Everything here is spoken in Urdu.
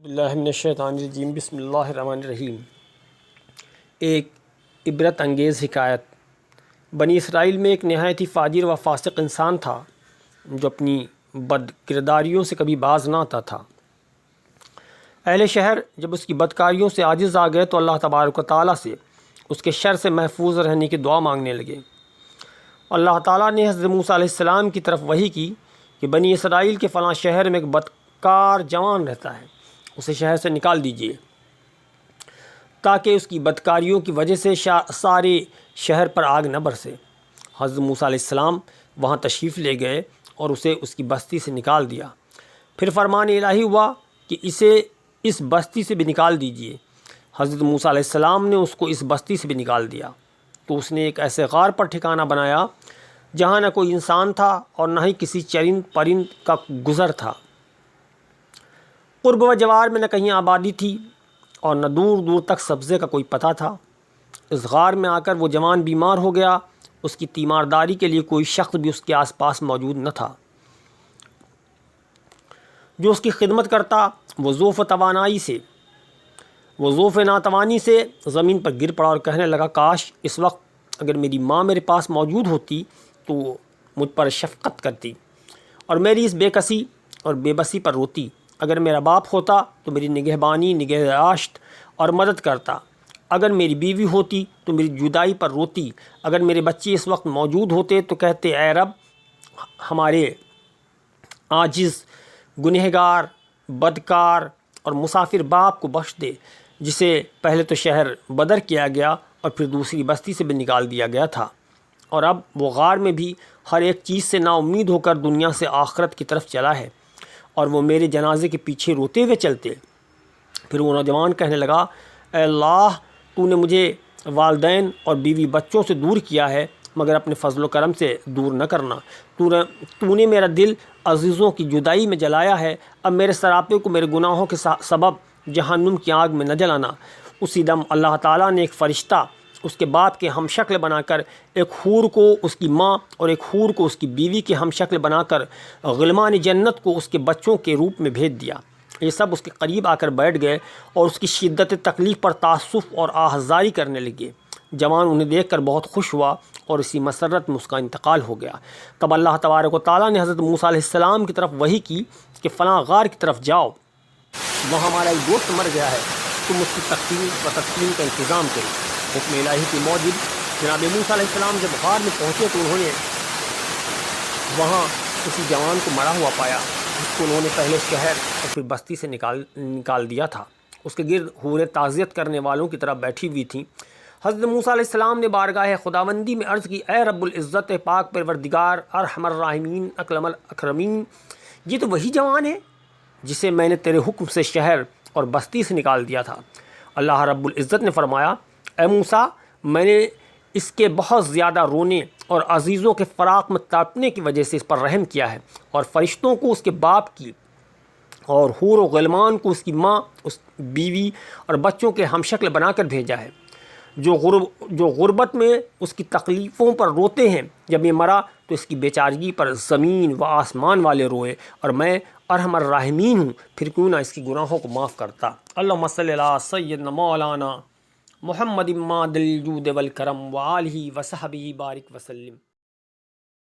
باللہ من الشیطان الرجیم بسم اللہ الرحمن الرحیم۔ ایک عبرت انگیز حکایت۔ بنی اسرائیل میں ایک نہایت ہی فاجر و فاسق انسان تھا جو اپنی بد کرداریوں سے کبھی باز نہ آتا تھا۔ اہل شہر جب اس کی بدکاریوں سے عاجز آ گئے تو اللہ تبارک و تعالیٰ سے اس کے شر سے محفوظ رہنے کی دعا مانگنے لگے۔ اللہ تعالیٰ نے حضرت موسیٰ علیہ السلام کی طرف وحی کی کہ بنی اسرائیل کے فلاں شہر میں ایک بدکار جوان رہتا ہے، اسے شہر سے نکال دیجیے تاکہ اس کی بدکاریوں کی وجہ سے سارے شہر پر آگ نہ برسے۔ حضرت موسیٰ علیہ السلام وہاں تشریف لے گئے اور اسے اس کی بستی سے نکال دیا۔ پھر فرمان الہی ہوا کہ اسے اس بستی سے بھی نکال دیجیے۔ حضرت موسیٰ علیہ السلام نے اس کو اس بستی سے بھی نکال دیا تو اس نے ایک ایسے غار پر ٹھکانہ بنایا جہاں نہ کوئی انسان تھا اور نہ ہی کسی چرند پرند کا گزر تھا۔ قرب و جوار میں نہ کہیں آبادی تھی اور نہ دور دور تک سبزے کا کوئی پتہ تھا۔ اس غار میں آ کر وہ جوان بیمار ہو گیا۔ اس کی تیمارداری کے لیے کوئی شخص بھی اس کے آس پاس موجود نہ تھا جو اس کی خدمت کرتا۔ وہ ضعف ناتوانی سے زمین پر گر پڑا اور کہنے لگا، کاش اس وقت اگر میری ماں میرے پاس موجود ہوتی تو مجھ پر شفقت کرتی اور میری اس بے کسی اور بے بسی پر روتی۔ اگر میرا باپ ہوتا تو میری نگہبانی نگہداشت اور مدد کرتا۔ اگر میری بیوی ہوتی تو میری جدائی پر روتی۔ اگر میرے بچے اس وقت موجود ہوتے تو کہتے، اے رب ہمارے عاجز، گنہگار، بدکار اور مسافر باپ کو بخش دے جسے پہلے تو شہر بدر کیا گیا اور پھر دوسری بستی سے بھی نکال دیا گیا تھا، اور اب وہ غار میں بھی ہر ایک چیز سے نا امید ہو کر دنیا سے آخرت کی طرف چلا ہے اور وہ میرے جنازے کے پیچھے روتے ہوئے چلتے۔ پھر وہ نوجوان کہنے لگا، اے اللہ تو نے مجھے والدین اور بیوی بچوں سے دور کیا ہے، مگر اپنے فضل و کرم سے دور نہ کرنا۔ تو نے میرا دل عزیزوں کی جدائی میں جلایا ہے، اب میرے سراپے کو میرے گناہوں کے سبب جہنم کی آگ میں نہ جلانا۔ اسی دم اللہ تعالیٰ نے ایک فرشتہ اس کے باپ کے ہم شکل بنا کر ایک حور کو اس کی ماں اور ایک حور کو اس کی بیوی کے ہم شکل بنا کر غلمان جنت کو اس کے بچوں کے روپ میں بھیج دیا۔ یہ سب اس کے قریب آ کر بیٹھ گئے اور اس کی شدت تکلیف پر تعسف اور آہذاری کرنے لگے۔ جوان انہیں دیکھ کر بہت خوش ہوا اور اسی مسرت میں اس کا انتقال ہو گیا۔ تب اللہ تبارک و تعالیٰ نے حضرت موسیٰ علیہ السلام کی طرف وحی کی کہ فلاں غار کی طرف جاؤ، وہاں ہمارا ایک دوست مر گیا ہے، تم اس کی تقسیم و تقسیم کا انتظام کرو۔ حکم الہی کے موجب جناب موسیٰ علیہ السلام جب غار میں پہنچے تو انہوں نے وہاں اسی جوان کو مرا ہوا پایا جس کو انہوں نے پہلے شہر اور پھر بستی سے نکال دیا تھا۔ اس کے گرد حوریں تعزیت کرنے والوں کی طرح بیٹھی ہوئی تھیں۔ حضرت موسیٰ علیہ السلام نے بارگاہ خداوندی میں عرض کی، اے رب العزت پاک پروردگار ارحم الراحمین اکرم الاکرمین، یہ تو وہی جوان ہے جسے میں نے تیرے حکم سے شہر اور بستی سے نکال دیا تھا۔ اللہ رب العزت نے فرمایا، اے موسیٰ، میں نے اس کے بہت زیادہ رونے اور عزیزوں کے فراق میں تڑپنے کی وجہ سے اس پر رحم کیا ہے، اور فرشتوں کو اس کے باپ کی اور حور و غلمان کو اس کی ماں، اس بیوی اور بچوں کے ہم شکل بنا کر بھیجا ہے، جو غربت میں اس کی تکلیفوں پر روتے ہیں۔ جب یہ مرا تو اس کی بیچارگی پر زمین و آسمان والے روئے، اور میں ارحم الراحمین ہوں، پھر کیوں نہ اس کی گناہوں کو معاف کرتا۔ اللہم صلی علی سیدنا مولانا محمد ماد الجود والکرم وآلہ وصحبہ بارک وسلم۔